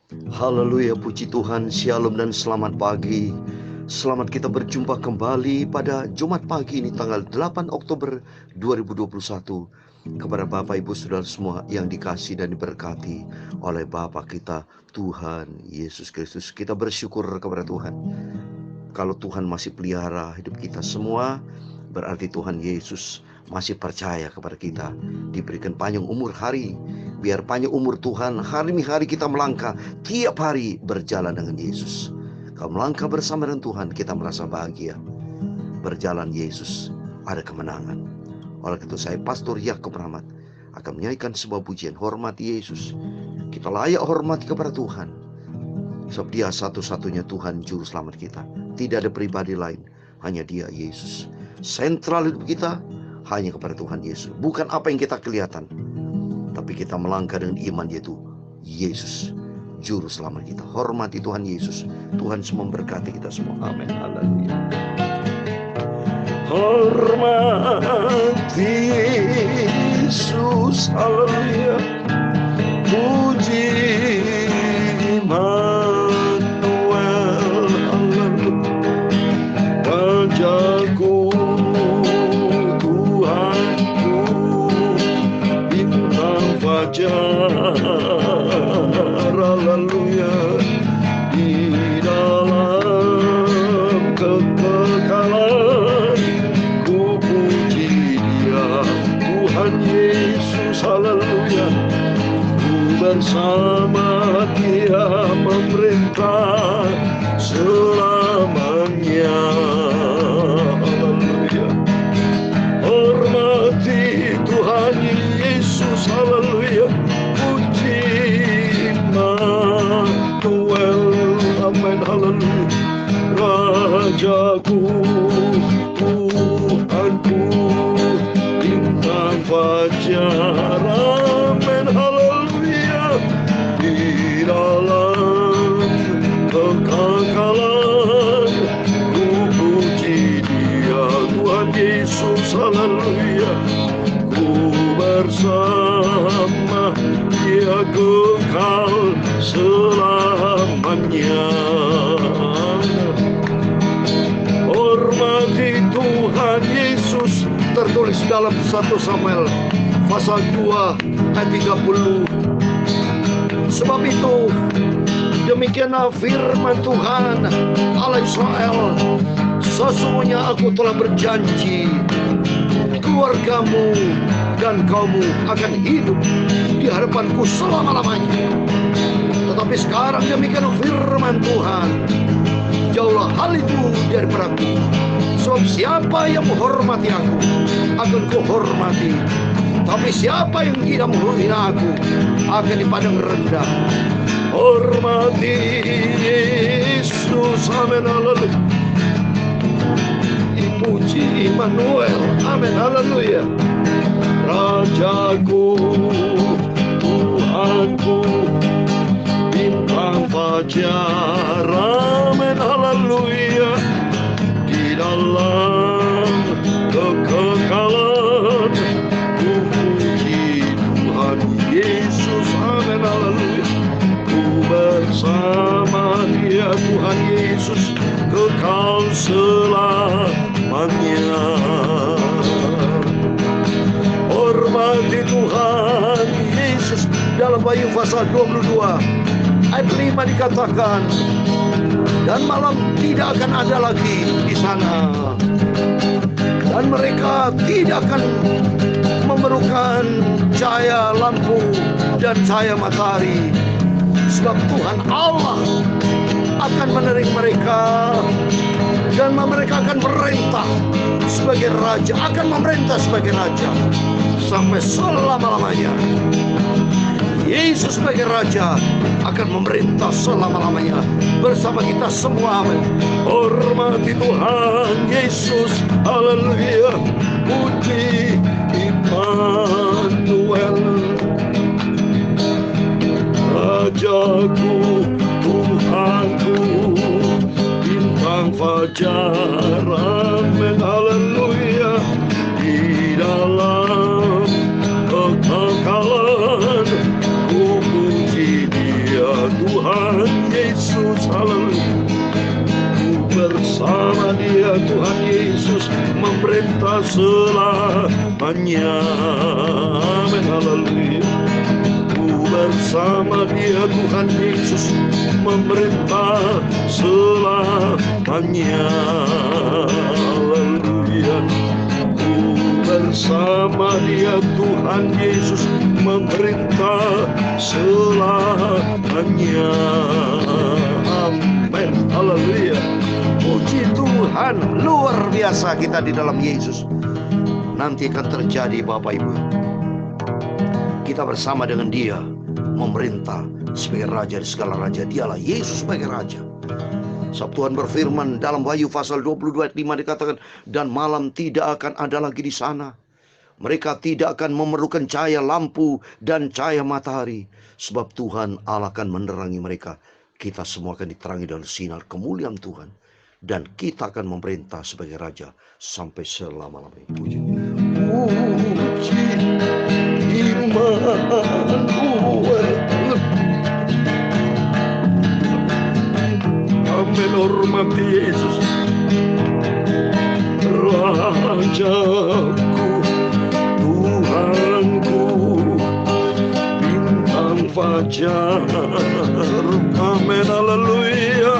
Haleluya, puji Tuhan, shalom dan selamat pagi. Selamat kita berjumpa kembali pada Jumat pagi ini tanggal 8 Oktober 2021. Kepada Bapak Ibu Saudara semua yang dikasihi dan diberkati oleh Bapa kita Tuhan Yesus Kristus, kita bersyukur kepada Tuhan. Kalau Tuhan masih pelihara hidup kita semua, berarti Tuhan Yesus masih percaya kepada kita. Diberikan panjang umur hari. Biar panjang umur Tuhan, hari demi hari kita melangkah, tiap hari berjalan dengan Yesus. Kalau melangkah bersama dengan Tuhan, kita merasa bahagia. Berjalan Yesus, ada kemenangan. Oleh itu saya Pastor Yakub Rahmat akan menyanyikan sebuah pujian, hormati Yesus. Kita layak hormati kepada Tuhan, sebab Dia satu-satunya Tuhan Juru Selamat kita. Tidak ada pribadi lain, hanya Dia Yesus. Sentral hidup kita hanya kepada Tuhan Yesus. Bukan apa yang kita kelihatan, tapi kita melangkah dengan iman, yaitu Yesus Juru Selamat kita. Hormati Tuhan Yesus. Tuhan semua memberkati kita semua. Amin. Haleluya. Hormati Yesus. Haleluya. Puji Immanuel. Haleluya. Rajaku, Tuhanku, bintang fajar. Haleluya. Di dalam kekekalan ku puji Dia, Tuhan Yesus. Haleluya. Ku bersama Dia memerintah selamanya. Haleluya. Hormati Tuhan Yesus. Haleluya. Puji Immanuel. Amin. Haleluya. Rajaku, Tuhanku, bintang fajar. Amin. Haleluya. Di dalam kekekalan ku puji Dia, Tuhan Yesus. Haleluya. Ku bersama Dia kekal selamanya. Hormati Tuhan Yesus. Tertulis dalam 1 Samuel pasal 2 ayat 30. Sebab itu demikianlah firman Tuhan Allah Israel, sesungguhnya aku telah berjanji, keluargamu dan kaummu akan hidup di hadapanku selama-lamanya. Tetapi sekarang demikian firman Tuhan, jauhlah hal itu daripada aku. Sebab siapa yang menghormati aku, akan kuhormati. Tapi siapa yang tidak menghina aku, akan dipandang rendah. Hormati Yesus. Amin. Haleluya. Puji Immanuel. Amin. Haleluya. Rajaku, Tuhanku, bintang fajar. Amin. Haleluya. Di dalam kekekalan ku puji Tuhan Yesus. Amin. Haleluya. Ku bersama Dia, Tuhan Yesus, kekal selamanya. Hormati Tuhan Yesus. Dalam Wahyu pasal 22 ayat 5 dikatakan, dan malam tidak akan ada lagi di sana, dan mereka tidak akan memerlukan cahaya lampu dan cahaya matahari, sebab Tuhan Allah akan menerik mereka, dan mereka akan memerintah sebagai raja, sampai selama-lamanya. Yesus sebagai raja akan memerintah selama-lamanya bersama kita semua. Amin. Hormati Tuhan Yesus. Haleluya. Puji Immanuel. Rajaku, Tuhanku, bintang fajar. Amin. Haleluya. Di dalam kekekalan ku puji Dia, Tuhan kekal selamanya. Amin, haleluya. Bersama Dia Tuhan Yesus memerintah selamanya. Haleluya. Bersama Dia Tuhan Yesus memerintah selamanya. Amin, haleluya. Puji Tuhan, luar biasa kita di dalam Yesus. Nanti akan terjadi Bapak Ibu, kita bersama dengan Dia memerintah sebagai Raja di segala raja. Dialah Yesus sebagai Raja. Sabtu Tuhan berfirman dalam Wahyu pasal 22 ayat 5 dikatakan, dan malam tidak akan ada lagi di sana. Mereka tidak akan memerlukan cahaya lampu dan cahaya matahari, sebab Tuhan Allah akan menerangi mereka. Kita semua akan diterangi dengan sinar kemuliaan Tuhan, dan kita akan memerintah sebagai Raja sampai selama-lamanya. Puji Immanuel. Amin, hormati Yesus. Rajaku, Tuhanku, bintang fajar. Amin, haleluya.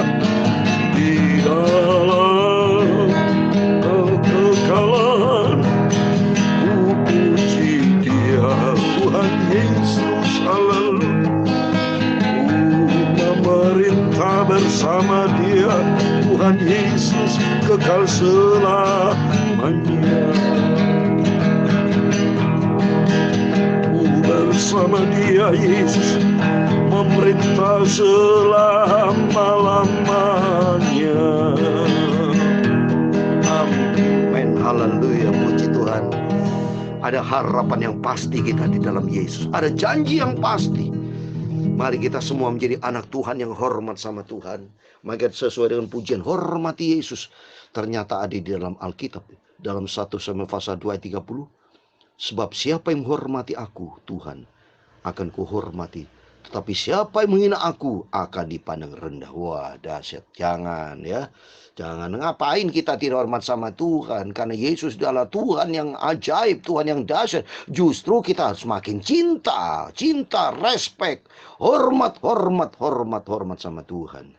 Di dalam kekekalan puji Dia Tuhan Yesus, haleluya. Memerintah bersama Dia Tuhan Yesus kekal selamanya. Bersama Dia Yesus memerintah selama-lamanya. Amin, haleluya. Puji Tuhan. Ada harapan yang pasti kita di dalam Yesus. Ada janji yang pasti. Mari kita semua menjadi anak Tuhan yang hormat sama Tuhan. Maka sesuai dengan pujian, hormati Yesus. Ternyata ada di dalam Alkitab. Dalam 1 Samuel pasal 2 ayat 30. Sebab siapa yang menghormati aku, Tuhan, akan kuhormati. Tetapi siapa yang menghina aku, akan dipandang rendah. Wah, dahsyat. Jangan ya. Jangan, ngapain kita tidak hormat sama Tuhan? Karena Yesus adalah Tuhan yang ajaib, Tuhan yang dahsyat. Justru kita semakin cinta, respect, hormat sama Tuhan.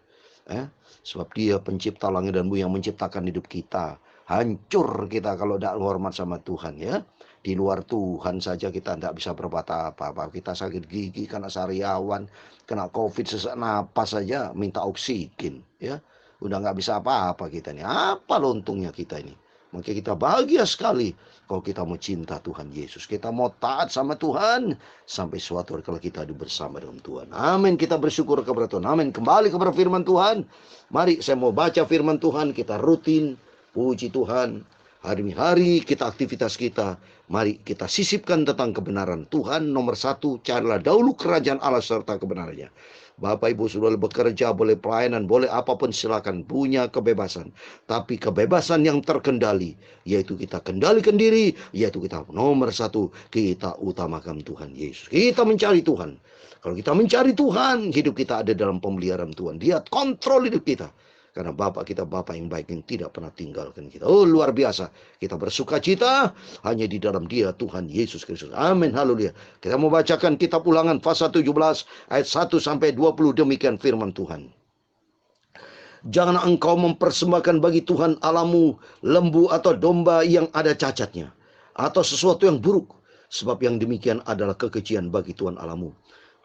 Sebab Dia pencipta langit dan bumi yang menciptakan hidup kita. Hancur kita kalau tidak hormat sama Tuhan ya. Di luar Tuhan saja kita tidak bisa berbuat apa-apa. Kita sakit gigi, kena sariawan, kena COVID, sesak napas saja minta oksigen ya. Udah nggak bisa apa-apa kita nih. Apa lontongnya kita ini? Maka kita bahagia sekali kalau kita mau cinta Tuhan Yesus. Kita mau taat sama Tuhan sampai suatu hari kalau kita bersama dengan Tuhan. Amin. Kita bersyukur kepada Tuhan. Amin. Kembali kepada firman Tuhan. Mari saya mau baca firman Tuhan. Kita rutin. Puji Tuhan. Hari-hari kita aktivitas kita. Mari kita sisipkan tentang kebenaran. Tuhan nomor 1, carilah dahulu kerajaan Allah serta kebenarannya. Bapak Ibu sudah bekerja, boleh pelayanan, boleh apapun silakan, punya kebebasan. Tapi kebebasan yang terkendali, yaitu kita kendalikan diri, yaitu kita nomor 1, kita utamakan Tuhan Yesus. Kita mencari Tuhan. Kalau kita mencari Tuhan, hidup kita ada dalam pemeliharaan Tuhan. Dia kontrol hidup kita. Karena Bapak kita Bapak yang baik yang tidak pernah tinggalkan kita. Oh, luar biasa. Kita bersuka cita hanya di dalam Dia Tuhan Yesus Kristus. Amin. Haleluya. Kita mau bacakan kitab Ulangan pasal 17 ayat 1 sampai 20. Demikian firman Tuhan. Jangan engkau mempersembahkan bagi Tuhan Allahmu lembu atau domba yang ada cacatnya, atau sesuatu yang buruk, sebab yang demikian adalah kekejian bagi Tuhan Allahmu.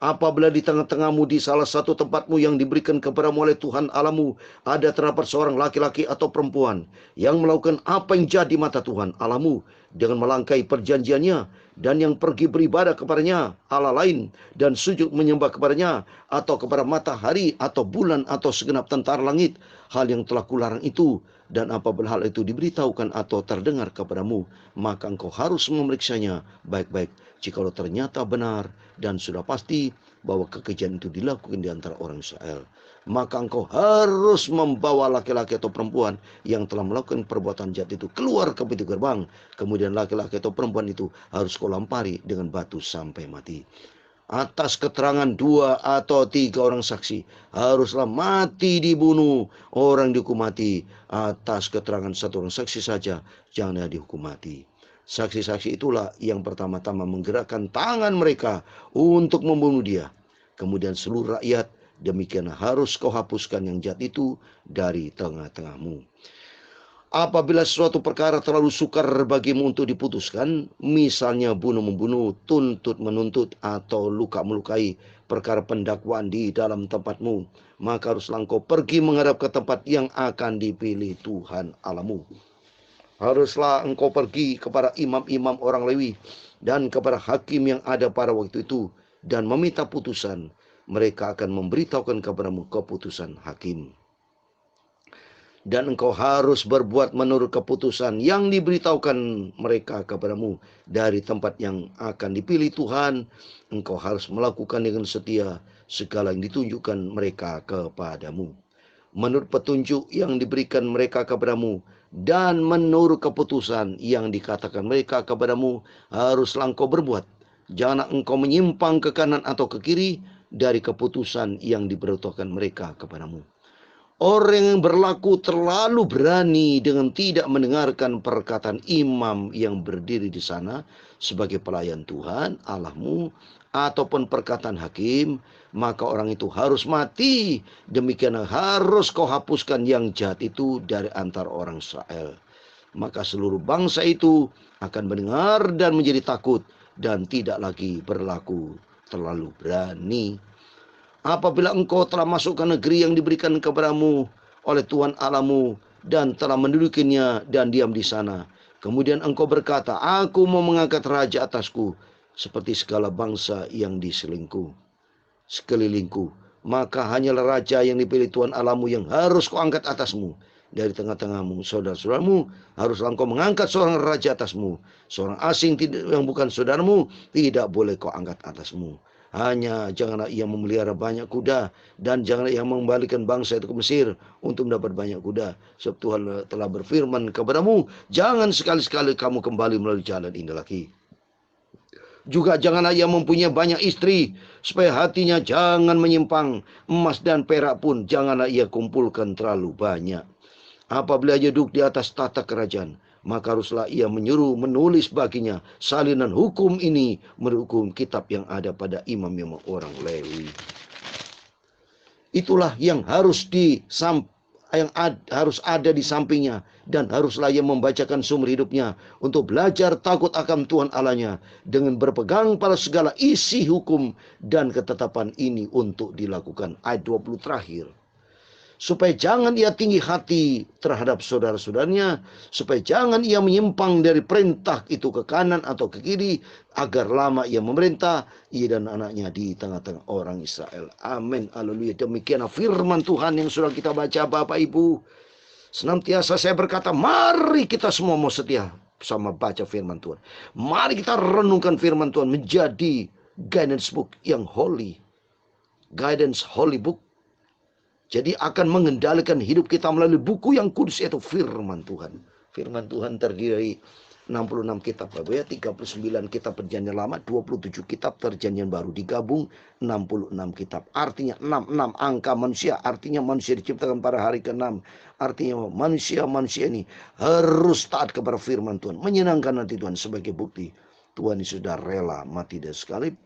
Apabila di tengah-tengahmu di salah satu tempatmu yang diberikan kepadamu oleh Tuhan Allahmu ada terdapat seorang laki-laki atau perempuan yang melakukan apa yang jahat di mata Tuhan Allahmu dengan melangkai perjanjiannya dan yang pergi beribadah kepadanya Allah lain dan sujud menyembah kepadanya atau kepada matahari atau bulan atau segenap tentara langit, hal yang telah kularang itu, dan apabila hal itu diberitahukan atau terdengar kepadamu, maka engkau harus memeriksanya baik-baik. Jikalau ternyata benar dan sudah pasti bahwa kekejian itu dilakukan di antara orang Israel, maka engkau harus membawa laki-laki atau perempuan yang telah melakukan perbuatan jahat itu keluar ke pintu gerbang. Kemudian laki-laki atau perempuan itu harus kau lampari dengan batu sampai mati. atas keterangan 2 atau 3 orang saksi. Haruslah mati dibunuh, orang dihukum mati atas keterangan 1 orang saksi saja, jangan dihukum mati. Saksi-saksi itulah yang pertama-tama menggerakkan tangan mereka untuk membunuh dia. Kemudian seluruh rakyat, demikian harus kau hapuskan yang jahat itu dari tengah-tengahmu. Apabila suatu perkara terlalu sukar bagimu untuk diputuskan, misalnya bunuh-membunuh, tuntut-menuntut, atau luka-melukai, perkara pendakwaan di dalam tempatmu, maka haruslah engkau pergi menghadap ke tempat yang akan dipilih Tuhan Allahmu. Haruslah engkau pergi kepada imam-imam orang Lewi dan kepada hakim yang ada pada waktu itu dan meminta putusan. Mereka akan memberitahukan kepadamu keputusan hakim. Dan engkau harus berbuat menurut keputusan yang diberitahukan mereka kepadamu dari tempat yang akan dipilih Tuhan. Engkau harus melakukan dengan setia segala yang ditunjukkan mereka kepadamu, menurut petunjuk yang diberikan mereka kepadamu, dan menurut keputusan yang dikatakan mereka kepadamu, haruslah engkau berbuat. Janganlah engkau menyimpang ke kanan atau ke kiri dari keputusan yang diberitahukan mereka kepadamu. Orang yang berlaku terlalu berani dengan tidak mendengarkan perkataan imam yang berdiri di sana sebagai pelayan Tuhan Allahmu, ataupun perkataan hakim, maka orang itu harus mati. Demikian harus kau hapuskan yang jahat itu dari antara orang Israel. Maka seluruh bangsa itu akan mendengar dan menjadi takut dan tidak lagi berlaku terlalu berani. Apabila engkau telah masuk ke negeri yang diberikan kepadamu oleh Tuhan Allahmu dan telah mendudukinya dan diam di sana, kemudian engkau berkata, aku mau mengangkat raja atasku seperti segala bangsa yang di sekelilingku, maka hanyalah raja yang dipilih Tuhan Allahmu yang harus kau angkat atasmu. Dari tengah-tengahmu, saudara-saudaramu, haruslah engkau mengangkat seorang raja atasmu. Seorang asing yang bukan saudaramu tidak boleh kau angkat atasmu. Hanya janganlah ia memelihara banyak kuda, dan janganlah ia mengembalikan bangsa itu ke Mesir untuk mendapat banyak kuda. Sebab Tuhan telah berfirman kepadamu, jangan sekali-sekali kamu kembali melalui jalan ini lagi. Juga janganlah ia mempunyai banyak istri, supaya hatinya jangan menyimpang. Emas dan perak pun janganlah ia kumpulkan terlalu banyak. Apabila ia duduk di atas tahta kerajaan, maka haruslah ia menulis baginya salinan hukum ini menurut hukum kitab yang ada pada imam-imam orang Lewi. Itulah yang harus harus ada di sampingnya, dan haruslah ia membacakan seumur hidupnya untuk belajar takut akan Tuhan Allahnya dengan berpegang pada segala isi hukum dan ketetapan ini untuk dilakukan. Ayat 20 terakhir. Supaya jangan ia tinggi hati terhadap saudara-saudaranya, supaya jangan ia menyimpang dari perintah itu ke kanan atau ke kiri, agar lama ia memerintah, ia dan anaknya di tengah-tengah orang Israel. Amin, haleluya. Demikianlah firman Tuhan yang sudah kita baca, Bapak Ibu. Senantiasa saya berkata, mari kita semua mau setia sama baca firman Tuhan. Mari kita renungkan firman Tuhan menjadi guidance book yang holy. Guidance holy book. Jadi akan mengendalikan hidup kita melalui buku yang kudus, yaitu firman Tuhan. Firman Tuhan terdiri dari 66 kitab, ya, 39 kitab perjanjian lama, 27 kitab perjanjian baru, digabung 66 kitab. Artinya 66 angka manusia, artinya manusia diciptakan pada hari ke-6. Artinya manusia ini harus taat kepada firman Tuhan, menyenangkan hati Tuhan. Sebagai bukti Tuhan sudah rela mati dan sekalip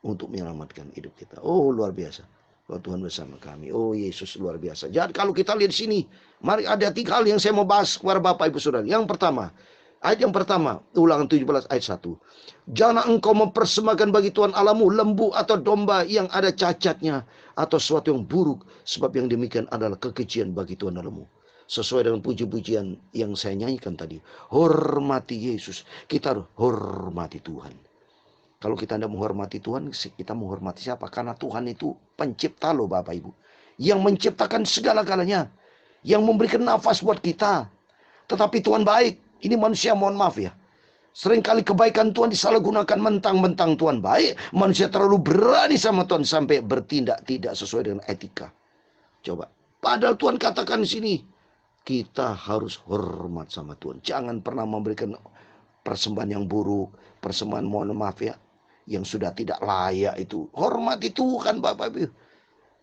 untuk menyelamatkan hidup kita. Oh, luar biasa. Tuhan bersama kami. Oh, Yesus luar biasa. Jadi kalau kita lihat di sini, mari ada 3 hal yang saya mau bahas kepada Bapak Ibu Saudara. Yang pertama, ayat yang pertama, Ulangan 17 ayat 1. Jangan engkau mempersembahkan bagi Tuhan Allahmu lembu atau domba yang ada cacatnya atau sesuatu yang buruk, sebab yang demikian adalah kekejian bagi Tuhan Allahmu. Sesuai dengan puji-pujian yang saya nyanyikan tadi. Hormati Yesus. Kita harus hormati Tuhan. Kalau kita tidak menghormati Tuhan, kita menghormati siapa? Karena Tuhan itu pencipta loh Bapak Ibu. Yang menciptakan segala-galanya. Yang memberikan nafas buat kita. Tetapi Tuhan baik. Ini manusia mohon maaf ya. Seringkali kebaikan Tuhan disalahgunakan, mentang-mentang Tuhan baik. Manusia terlalu berani sama Tuhan sampai bertindak tidak sesuai dengan etika. Coba. Padahal Tuhan katakan di sini, kita harus hormat sama Tuhan. Jangan pernah memberikan persembahan yang buruk. Persembahan mohon maaf ya, yang sudah tidak layak itu. Hormati Tuhan Bapak Ibu.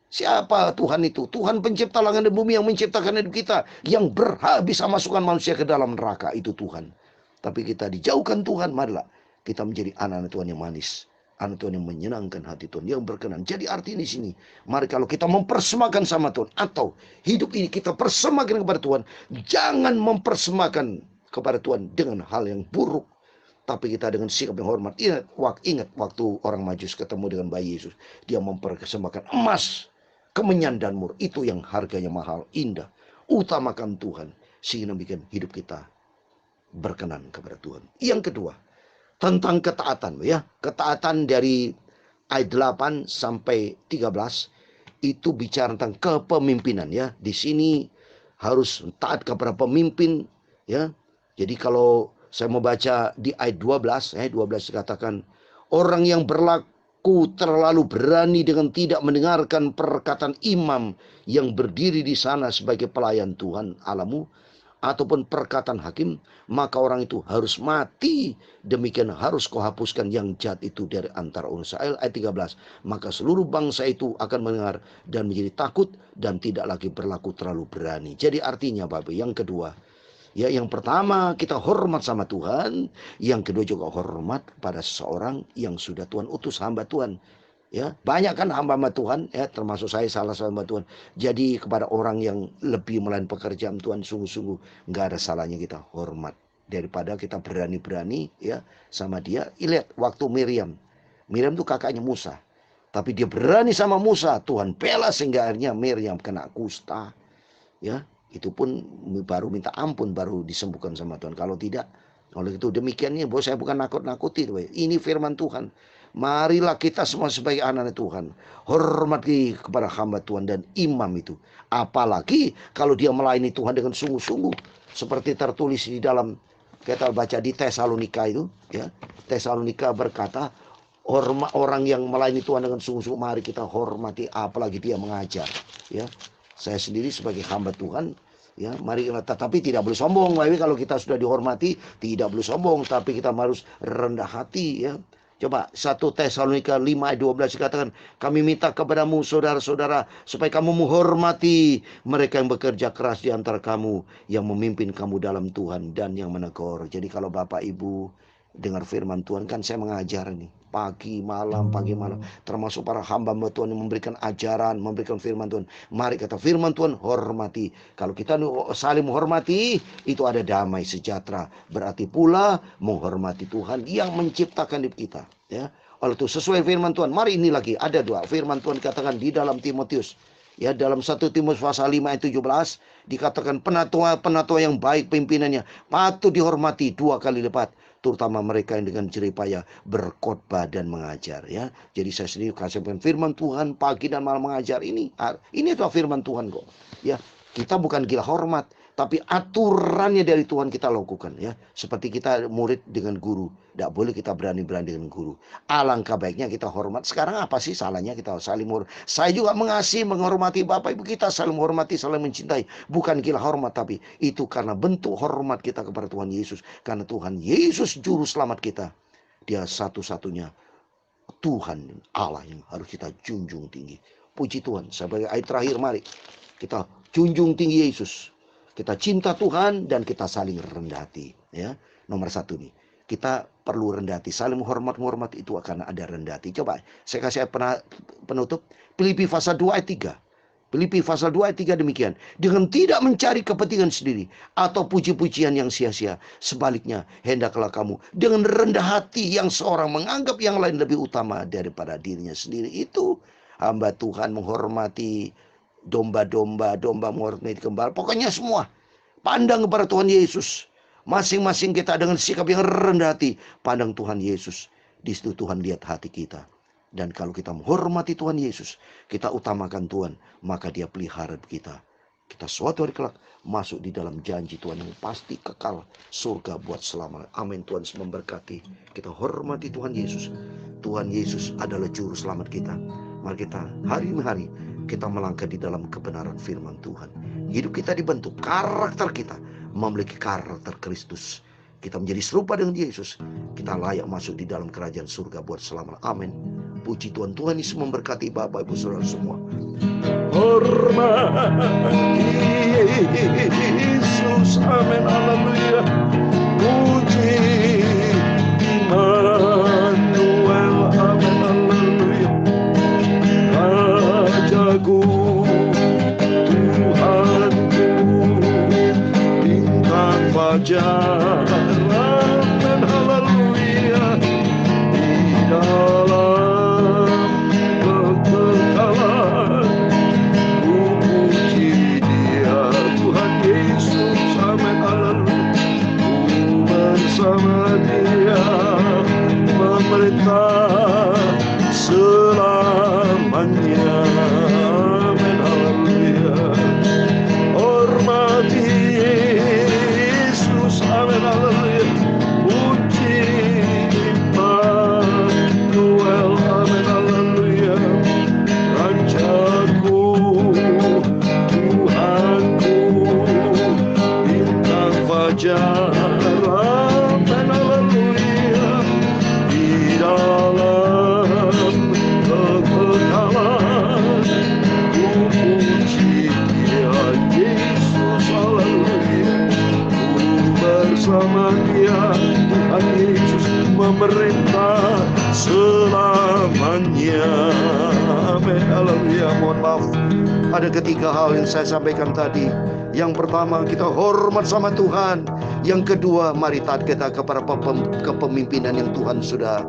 Siapa Tuhan itu? Tuhan pencipta langit dan bumi yang menciptakan hidup kita. Yang berhak bisa masukkan manusia ke dalam neraka, itu Tuhan. Tapi kita dijauhkan Tuhan, marilah kita menjadi anak-anak Tuhan yang manis. Anak Tuhan yang menyenangkan hati Tuhan, yang berkenan. Jadi artinya di sini, mari kalau kita mempersembahkan sama Tuhan, atau hidup ini kita persembahkan kepada Tuhan, jangan mempersembahkan kepada Tuhan dengan hal yang buruk, tapi kita dengan sikap yang hormat. Ingat waktu orang Majus ketemu dengan bayi Yesus, dia mempersembahkan emas, kemenyan dan mur, itu yang harganya mahal, indah. Utamakan Tuhan, sehingga bikin hidup kita berkenan kepada Tuhan. Yang kedua, tentang ketaatan, ya. Ketaatan dari ayat 8 sampai 13 itu bicara tentang kepemimpinan, ya. Di sini harus taat kepada pemimpin, ya. Jadi kalau saya mau baca di ayat 12 dikatakan, orang yang berlaku terlalu berani dengan tidak mendengarkan perkataan imam yang berdiri di sana sebagai pelayan Tuhan Allahmu, ataupun perkataan hakim, maka orang itu harus mati. Demikian harus kau hapuskan yang jahat itu dari antara orang Israel. Ayat 13, maka seluruh bangsa itu akan mendengar dan menjadi takut dan tidak lagi berlaku terlalu berani. Jadi artinya Bapak, yang kedua, ya, yang pertama kita hormat sama Tuhan, yang kedua juga hormat pada seseorang yang sudah Tuhan utus, hamba Tuhan. Ya, banyak kan hamba-hamba Tuhan, ya, termasuk saya salah satu hamba Tuhan. Jadi kepada orang yang lebih melayani pekerjaan Tuhan, sungguh-sungguh nggak ada salahnya kita hormat, daripada kita berani-berani, ya, sama dia. Lihat waktu Miriam tuh kakaknya Musa, tapi dia berani sama Musa, Tuhan bela sehingga akhirnya Miriam kena kusta, ya. Itu pun baru minta ampun, baru disembuhkan sama Tuhan. Kalau tidak, oleh itu demikiannya, bahwa saya bukan nakut-nakuti, ini firman Tuhan. Marilah kita semua sebagai anak-anak Tuhan hormati kepada hamba Tuhan dan imam itu. Apalagi kalau dia melayani Tuhan dengan sungguh-sungguh, seperti tertulis di dalam, kita baca di Tesalonika itu, ya. Tesalonika berkata, orang yang melayani Tuhan dengan sungguh-sungguh mari kita hormati, apalagi dia mengajar, ya. Saya sendiri sebagai hamba Tuhan, ya, mari kita, tapi tidak boleh sombong. Kalau kita sudah dihormati, tidak boleh sombong, tapi kita harus rendah hati, ya. Coba 1 Tesalonika 5 ayat 12 dikatakan, kami minta kepadamu saudara-saudara supaya kamu menghormati mereka yang bekerja keras di antara kamu, yang memimpin kamu dalam Tuhan dan yang menegur. Jadi kalau Bapak Ibu dengar firman Tuhan, kan saya mengajar nih pagi malam, termasuk para hamba Tuhan yang memberikan ajaran, memberikan firman Tuhan. Mari kata firman Tuhan, hormati. Kalau kita saling menghormati, itu ada damai sejahtera. Berarti pula menghormati Tuhan yang menciptakan hidup kita, ya. Oleh itu sesuai firman Tuhan, mari ini lagi ada dua firman Tuhan dikatakan di dalam Timotius, ya, dalam 1 Timotius pasal 5 ayat 17 dikatakan, penatua yang baik pimpinannya patut dihormati 2 kali lipat, terutama mereka yang dengan jerih payah berkhotbah dan mengajar, ya. Jadi saya sendiri kasih firman Tuhan pagi dan malam mengajar ini adalah firman Tuhan kok, ya. Kita bukan gila hormat, tapi aturannya dari Tuhan kita lakukan, ya. Seperti kita murid dengan guru, tidak boleh kita berani-berani dengan guru. Alangkah baiknya kita hormat. Sekarang apa sih salahnya kita saling menghormati? Saya juga mengasihi, menghormati Bapak Ibu kita, saling menghormati, saling mencintai. Bukan gila hormat, tapi itu karena bentuk hormat kita kepada Tuhan Yesus. Karena Tuhan Yesus juru selamat kita. Dia satu-satunya Tuhan Allah yang harus kita junjung tinggi. Puji Tuhan. Sebagai ayat terakhir, mari kita junjung tinggi Yesus. Kita cinta Tuhan dan kita saling rendah hati, ya. Nomor 1 nih, kita perlu rendah hati. Saling menghormat itu akan ada rendah hati. Coba saya kasih penutup. Filipi pasal 2 ayat 3. Filipi pasal 2 ayat 3 demikian. Dengan tidak mencari kepentingan sendiri atau puji-pujian yang sia-sia. Sebaliknya, hendaklah kamu dengan rendah hati yang seorang menganggap yang lain lebih utama daripada dirinya sendiri. Itu hamba Tuhan menghormati domba-domba, menghormati gembala. Pokoknya semua pandang kepada Tuhan Yesus. Masing-masing kita dengan sikap yang rendah hati, pandang Tuhan Yesus. Di situ Tuhan lihat hati kita. Dan kalau kita menghormati Tuhan Yesus, kita utamakan Tuhan, maka Dia pelihara kita. Kita suatu hari kelak masuk di dalam janji Tuhan yang pasti kekal, surga buat selamanya. Amin. Tuhan memberkati. Kita hormati Tuhan Yesus. Tuhan Yesus adalah juru selamat kita. Mari kita hari-hari kita melangkah di dalam kebenaran firman Tuhan. Hidup kita dibentuk, karakter kita memiliki karakter Kristus. kita menjadi serupa dengan Yesus, kita layak masuk di dalam kerajaan surga buat selamanya. Amin. Puji Tuhan. Tuhan Yesus memberkati Bapak Ibu Saudara semua. Hormati Yesus. Amin. Haleluya. Puji Immanuel. Amin. Haleluya. Rajaku, Tuhanku, bintang fajar. Amin. Haleluya. Di dalam kekekalan ku puji Dia, Tuhan Yesus. Amin. Haleluya. Ku bersama Dia memerintah selamanya. Amin. Haleluya. Hormati Yesus. Amin. Haleluya. Puji Immanuel. Amin. Haleluya. Rajaku, Tuhanku, bintang fajar. Amin. Haleluya. Di dalam kekekalan ku puji Dia, Yesus. Haleluya. Ku bersama Dia, Tuhan Yesus memerintah selamanya. Amin. Haleluya. Mohon maaf, ada ketiga hal yang saya sampaikan tadi. Yang pertama, kita hormat sama Tuhan. Yang kedua, mari taat kita kepada kepemimpinan yang Tuhan sudah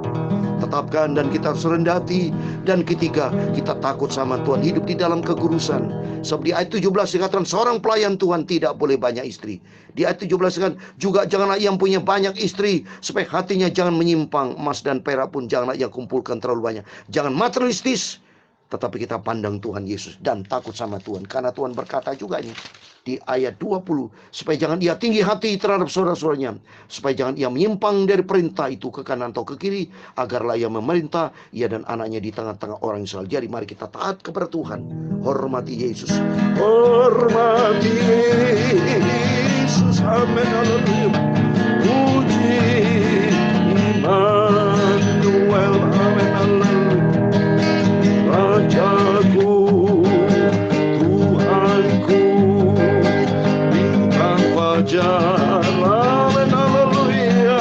tetapkan dan kita harus rendati. Dan ketiga, kita takut sama Tuhan, hidup di dalam kekudusan. Sebab di ayat 17 dikatakan seorang pelayan Tuhan tidak boleh banyak istri. Di ayat 17 dikatakan juga janganlah yang punya banyak istri, supaya hatinya jangan menyimpang. Emas dan perak pun janganlah yang kumpulkan terlalu banyak. Jangan materialistis, tetapi kita pandang Tuhan Yesus dan takut sama Tuhan. Karena Tuhan berkata juga ini di ayat 20, supaya jangan ia tinggi hati terhadap saudara-saudaranya, supaya jangan ia menyimpang dari perintah itu ke kanan atau ke kiri, agarlah ia memerintah, ia dan anaknya di tengah-tengah orang Israel. Jadi mari kita taat kepada Tuhan. Hormati Yesus. Hormati Yesus. Amin. Haleluya. Puji Immanuel. Amin. Haleluya. Rajaku, Tuhanku, bintang fajar. Amin. Haleluya.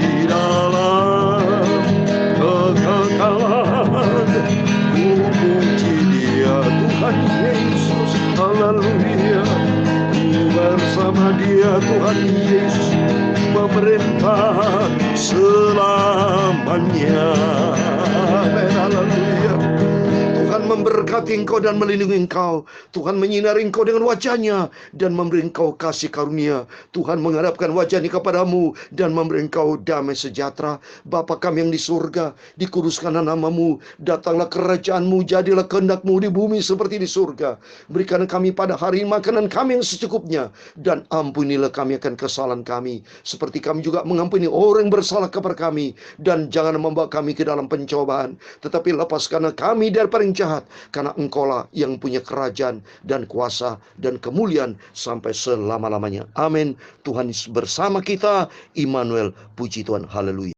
Di dalam kekekalan ku puji Dia, Tuhan Yesus. Haleluya. Ku bersama Dia, Tuhan Yesus memerintah selamanya. Amin. Haleluya. Tuhan memberkati engkau dan melindungi engkau. Tuhan menyinari engkau dengan wajah-Nya dan memberi engkau kasih karunia. Tuhan menghadapkan wajah-Nya kepadamu dan memberi engkau damai sejahtera. Bapa kami yang di surga, dikuduskanlah nama-Mu, datanglah kerajaan-Mu, jadilah kehendak-Mu di bumi seperti di surga. Berikan kami pada hari makanan kami yang secukupnya, dan ampunilah kami akan kesalahan kami, seperti kami juga mengampuni orang yang bersalah kepada kami. Dan jangan membawa kami ke dalam pencobaan, tetapi lepaskanlah kami daripada yang jahat, karena Engkaulah yang punya kerajaan dan kuasa dan kemuliaan sampai selama-lamanya. Amin. Tuhan bersama kita. Immanuel. Puji Tuhan. Haleluya.